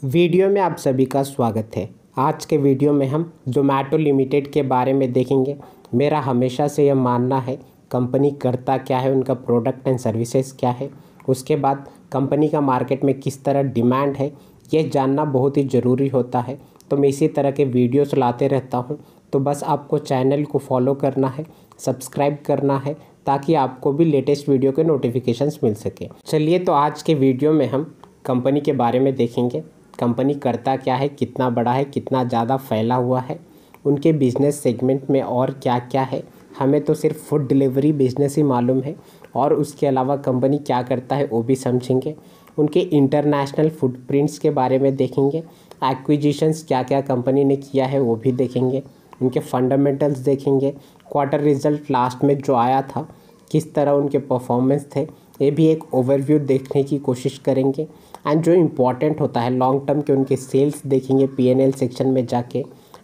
Video में आप सभी का स्वागत है। आज के वीडियो में हम ज़ोमैटो लिमिटेड के बारे में देखेंगे। मेरा हमेशा से यह मानना है कंपनी करता क्या है, उनका प्रोडक्ट एंड सर्विसेज क्या है, उसके बाद कंपनी का मार्केट में किस तरह डिमांड है, यह जानना बहुत ही ज़रूरी होता है। तो मैं इसी तरह के वीडियोस लाते रहता हूं। तो बस आपको चैनल को फॉलो करना है, सब्सक्राइब करना है, ताकि आपको भी लेटेस्ट वीडियो के नोटिफिकेशंस मिल सके। चलिए, तो आज के वीडियो में हम कंपनी के बारे में देखेंगे। कंपनी करता क्या है, कितना बड़ा है, कितना ज़्यादा फैला हुआ है, उनके बिज़नेस सेगमेंट में और क्या क्या है। हमें तो सिर्फ फूड डिलीवरी बिज़नेस ही मालूम है, और उसके अलावा कंपनी क्या करता है वो भी समझेंगे। उनके इंटरनेशनल फुटप्रिंट्स के बारे में देखेंगे। एक्विजिशंस क्या क्या कंपनी ने किया है वो भी देखेंगे। उनके फंडामेंटल्स देखेंगे। क्वार्टर रिजल्ट लास्ट में जो आया था, किस तरह उनके परफॉर्मेंस थे, ये भी एक ओवरव्यू देखने की कोशिश करेंगे। एंड जो इम्पॉर्टेंट होता है लॉन्ग टर्म के, उनके सेल्स देखेंगे P&L सेक्शन में जाके।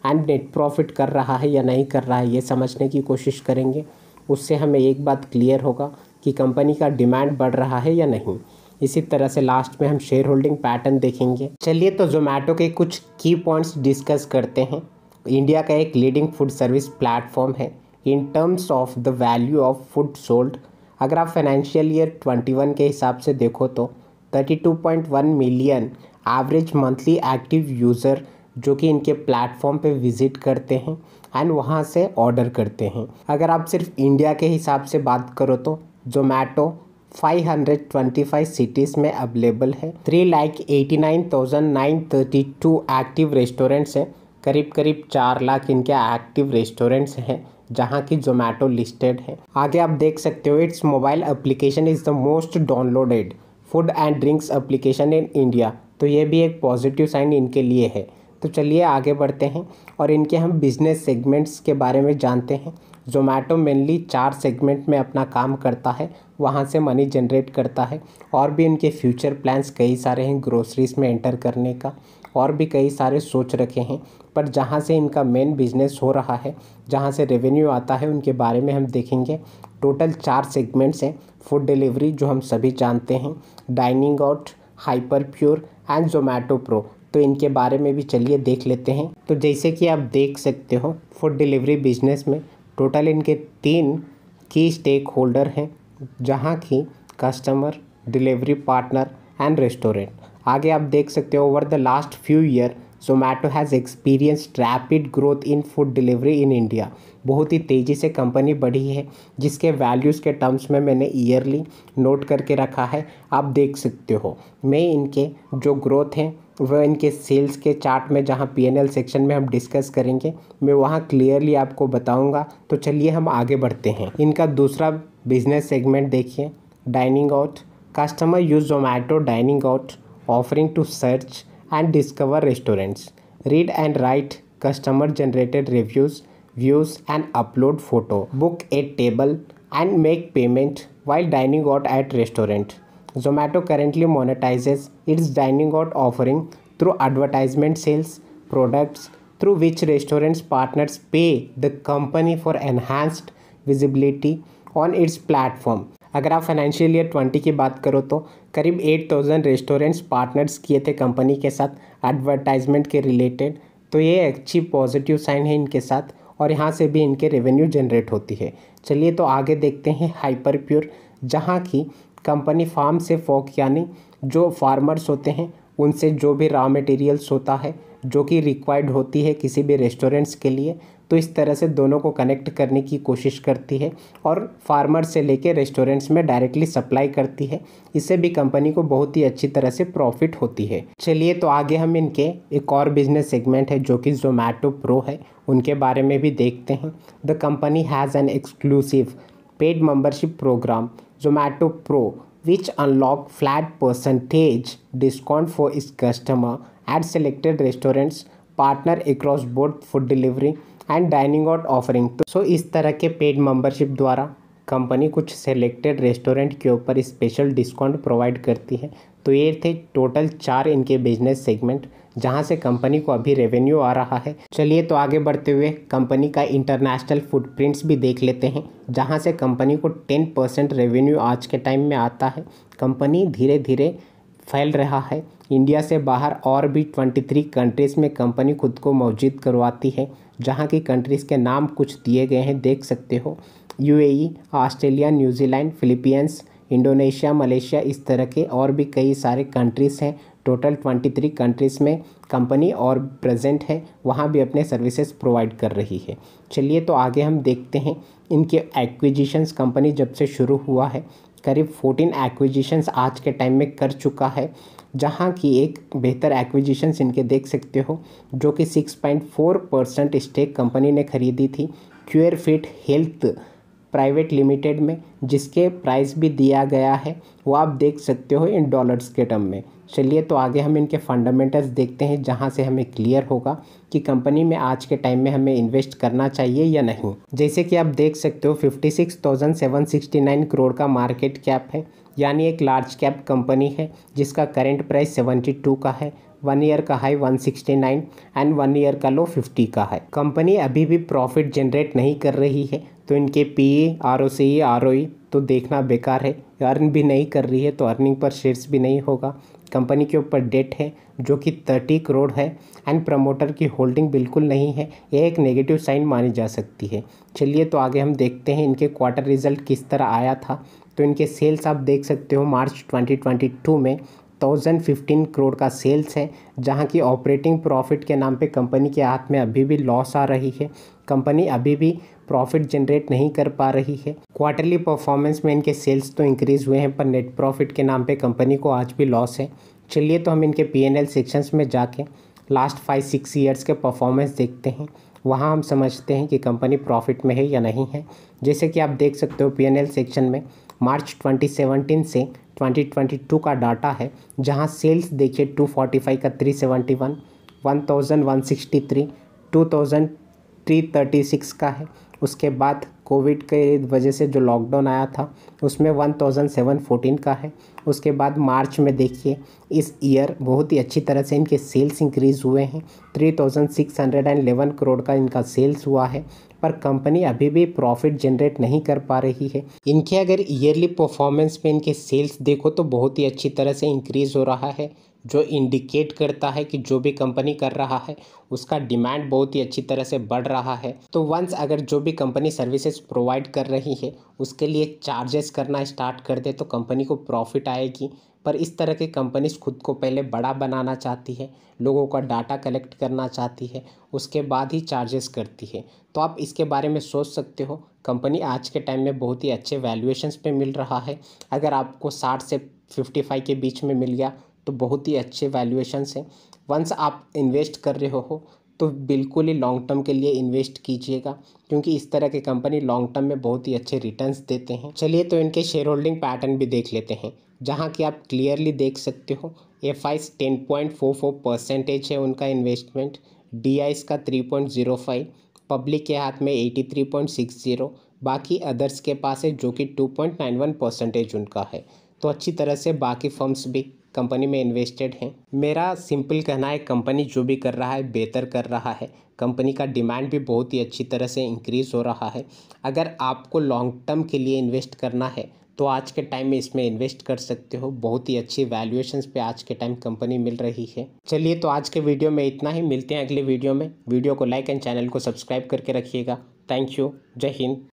एंड नेट प्रॉफिट कर रहा है या नहीं कर रहा है, ये समझने की कोशिश करेंगे। उससे हमें एक बात क्लियर होगा कि कंपनी का डिमांड बढ़ रहा है या नहीं। इसी तरह से लास्ट में हम शेयर होल्डिंग पैटर्न देखेंगे। चलिए, तो ज़ोमैटो के कुछ की पॉइंट्स डिस्कस करते हैं। इंडिया का एक लीडिंग फूड सर्विस प्लेटफॉर्म है in terms of the value of food sold. अगर आप फाइनेंशियल ईयर 21 के हिसाब से देखो तो 32.1 million average monthly active user जो कि इनके प्लेटफॉर्म पे विज़िट करते हैं एंड वहाँ से ऑर्डर करते हैं। अगर आप सिर्फ इंडिया के हिसाब से बात करो तो ज़ोमैटो 525 सिटीज़ में अवेलेबल है। 3,89,932 एक्टिव रेस्टोरेंट्स हैं। करीब करीब 4 लाख इनके एक्टिव रेस्टोरेंट्स हैं जहाँ की ज़ोमैटो लिस्टेड है। आगे आप देख सकते हो, it's mobile application is the most downloaded food and drinks application in India. तो ये भी एक पॉजिटिव साइन इनके लिए है। तो चलिए आगे बढ़ते हैं और इनके हम बिजनेस सेगमेंट्स के बारे में जानते हैं। ज़ोमैटो मेनली 4 सेगमेंट में अपना काम करता है, वहाँ से मनी जनरेट करता है। और भी इनके फ्यूचर प्लान्स कई सारे हैं, ग्रोसरीज में एंटर करने का और भी कई सारे सोच रखे हैं। पर जहाँ से इनका मेन बिजनेस हो रहा है, जहाँ से रेवेन्यू आता है, उनके बारे में हम देखेंगे। टोटल 4 सेगमेंट्स हैं। फूड डिलीवरी जो हम सभी जानते हैं, dining out, hyper pure and Zomato pro. तो इनके बारे में भी चलिए देख लेते हैं। तो जैसे कि आप देख सकते हो, फूड डिलीवरी बिजनेस में टोटल इनके 3 की स्टेक होल्डर हैं, जहाँ की customer, delivery partner and restaurant. आगे आप देख सकते हो, over the last few year Zomato has experienced rapid growth in food delivery in India. बहुत ही तेज़ी से कंपनी बढ़ी है, जिसके वैल्यूज़ के टर्म्स में मैंने ईयरली नोट करके रखा है। आप देख सकते हो, मैं इनके जो ग्रोथ हैं वह इनके सेल्स के चार्ट में, जहां P&L सेक्शन में हम डिस्कस करेंगे, मैं वहां क्लियरली आपको बताऊंगा। तो चलिए हम आगे बढ़ते हैं। इनका दूसरा बिजनेस सेगमेंट देखिए, dining out. Customer use Zomato dining out offering to search and discover restaurants, read and write customer generated reviews, views and upload photo, book a table and make payment while dining out at restaurant. Zomato currently monetizes its dining out offering through advertisement sales products, through which restaurants partners pay the company for enhanced visibility on its platform. अगर आप financial year 20 की बात करो तो करीब 8,000 restaurants partners किए थे company के साथ एडवर्टाइजमेंट के रिलेटेड। तो ये अच्छी पॉजिटिव साइन है इनके साथ, और यहाँ से भी इनके रेवेन्यू जनरेट होती है। चलिए, तो आगे देखते हैं हाइपर प्योर, जहाँ की कंपनी फार्म से फॉक यानी जो फार्मर्स होते हैं उनसे जो भी रॉ मटेरियल्स होता है जो कि रिक्वायर्ड होती है किसी भी रेस्टोरेंट्स के लिए, तो इस तरह से दोनों को कनेक्ट करने की कोशिश करती है और फार्मर से लेके रेस्टोरेंट्स में डायरेक्टली सप्लाई करती है। इससे भी कंपनी को बहुत ही अच्छी तरह से प्रॉफिट होती है। चलिए, तो आगे हम इनके एक और बिजनेस सेगमेंट है जो कि ज़ोमैटो प्रो है, उनके बारे में भी देखते हैं। The company has an exclusive paid membership programme Zomato pro which unlock flat percentage discount for its customer at selected restaurants partner across both food delivery and dining out offering। तो इस तरह के पेड मेंबरशिप द्वारा company कुछ selected restaurant के ऊपर special discount provide करती है। तो ये थे टोटल 4 इनके बिजनेस सेगमेंट, जहां से कंपनी को अभी रेवेन्यू आ रहा है। चलिए, तो आगे बढ़ते हुए कंपनी का इंटरनेशनल फुटप्रिंट्स भी देख लेते हैं, जहां से कंपनी को 10% रेवेन्यू आज के टाइम में आता है। कंपनी धीरे धीरे फैल रहा है इंडिया से बाहर और भी 23 कंट्रीज़ में कंपनी खुद को मौजूद करवाती है, जहां की कंट्रीज़ के नाम कुछ दिए गए हैं, देख सकते हो। UAE, Australia, New Zealand, Philippines, Indonesia, Malaysia, इस तरह के और भी कई सारे कंट्रीज़ हैं। टोटल 23 कंट्रीज़ में कंपनी और प्रेजेंट है, वहाँ भी अपने सर्विसेज प्रोवाइड कर रही है। चलिए तो आगे हम देखते हैं इनके एक्विजिशंस। कंपनी जब से शुरू हुआ है करीब 14 एक्विजिशंस आज के टाइम में कर चुका है, जहाँ की एक बेहतर एक्विजिशंस इनके देख सकते हो, जो कि 6.4% स्टेक कंपनी ने खरीदी थी क्यूरफिट हेल्थ प्राइवेट लिमिटेड में, जिसके प्राइस भी दिया गया है, वो आप देख सकते हो इन डॉलर्स के टर्म में। चलिए तो आगे हम इनके फंडामेंटल्स देखते हैं, जहां से हमें क्लियर होगा कि कंपनी में आज के टाइम में हमें इन्वेस्ट करना चाहिए या नहीं। जैसे कि आप देख सकते हो 56,769 करोड़ का मार्केट कैप है, यानी एक लार्ज कैप कंपनी है, जिसका करेंट प्राइस 72 का है। 1 ईयर का हाई 169 एंड 1 ईयर का लो 50 का है। कंपनी अभी भी प्रॉफिट जनरेट नहीं कर रही है, तो इनके पीई, आरओसीई, आरओई तो देखना बेकार है। अर्न भी नहीं कर रही है तो अर्निंग पर शेयर्स भी नहीं होगा। कंपनी के ऊपर डेट है जो कि 30 करोड़ है एंड प्रमोटर की होल्डिंग बिल्कुल नहीं है। ये एक नेगेटिव साइन मानी जा सकती है। चलिए तो आगे हम देखते हैं इनके क्वार्टर रिजल्ट किस तरह आया था। तो इनके सेल्स आप देख सकते हो मार्च 2022 में 1015 करोड़ का सेल्स है, जहां की ऑपरेटिंग प्रॉफिट के नाम पे कंपनी के हाथ में अभी भी लॉस आ रही है। कंपनी अभी भी प्रॉफिट जनरेट नहीं कर पा रही है। क्वार्टरली परफॉर्मेंस में इनके सेल्स तो इंक्रीज़ हुए हैं, पर नेट प्रॉफिट के नाम पे कंपनी को आज भी लॉस है। चलिए तो हम इनके P&L सेक्शंस में जाके लास्ट 5-6 ईयर्स के परफॉर्मेंस देखते हैं, वहाँ हम समझते हैं कि कंपनी प्रॉफिट में है या नहीं है। जैसे कि आप देख सकते हो P&L सेक्शन में मार्च 2017 से 2022 का डाटा है, जहां सेल्स देखिए 245 का 371, 1163, 2336 का है। उसके बाद कोविड के वजह से जो लॉकडाउन आया था उसमें 1714 का है। उसके बाद मार्च में देखिए इस ईयर बहुत ही अच्छी तरह से इनके सेल्स इंक्रीज़ हुए हैं, 3611 करोड़ का इनका सेल्स हुआ है, पर कंपनी अभी भी प्रॉफिट जनरेट नहीं कर पा रही है। इनके अगर ईयरली परफॉर्मेंस में इनके सेल्स देखो तो बहुत ही अच्छी तरह से इंक्रीज़ हो रहा है, जो इंडिकेट करता है कि जो भी कंपनी कर रहा है उसका डिमांड बहुत ही अच्छी तरह से बढ़ रहा है। तो वंस अगर जो भी कंपनी सर्विसेज प्रोवाइड कर रही है उसके लिए चार्जेस करना स्टार्ट कर दे तो कंपनी को प्रॉफिट आएगी। पर इस तरह की कंपनीज खुद को पहले बड़ा बनाना चाहती है, लोगों का डाटा कलेक्ट करना चाहती है, उसके बाद ही चार्जेस करती है। तो आप इसके बारे में सोच सकते हो। कंपनी आज के टाइम में बहुत ही अच्छे वैल्यूएशंस पे मिल रहा है। अगर आपको 60 से 55 के बीच में मिल गया तो बहुत ही अच्छे वैल्यूएशंस हैं। वंस आप इन्वेस्ट कर रहे हो तो बिल्कुल ही लॉन्ग टर्म के लिए इन्वेस्ट कीजिएगा, क्योंकि इस तरह की कंपनी लॉन्ग टर्म में बहुत ही अच्छे रिटर्न्स देते हैं। चलिए तो इनके शेयर होल्डिंग पैटर्न भी देख लेते हैं, जहां कि आप क्लियरली देख सकते हो एफआईस 10.44% है उनका इन्वेस्टमेंट, डीआईस का 3.05, पब्लिक के हाथ में 83.60, बाकी अदर्स के पास है जो कि 2.91% उनका है। तो अच्छी तरह से बाकी फर्म्स भी कंपनी में इन्वेस्टेड हैं। मेरा सिंपल कहना है कंपनी जो भी कर रहा है बेहतर कर रहा है। कंपनी का डिमांड भी बहुत ही अच्छी तरह से इंक्रीज़ हो रहा है। अगर आपको लॉन्ग टर्म के लिए इन्वेस्ट करना है तो आज के टाइम में इसमें इन्वेस्ट कर सकते हो। बहुत ही अच्छी वैल्यूएशंस पे आज के टाइम कंपनी मिल रही है। चलिए तो आज के वीडियो में इतना ही, मिलते हैं अगले वीडियो में। वीडियो को लाइक एंड चैनल को सब्सक्राइब करके रखिएगा। Thank you. जय हिंद।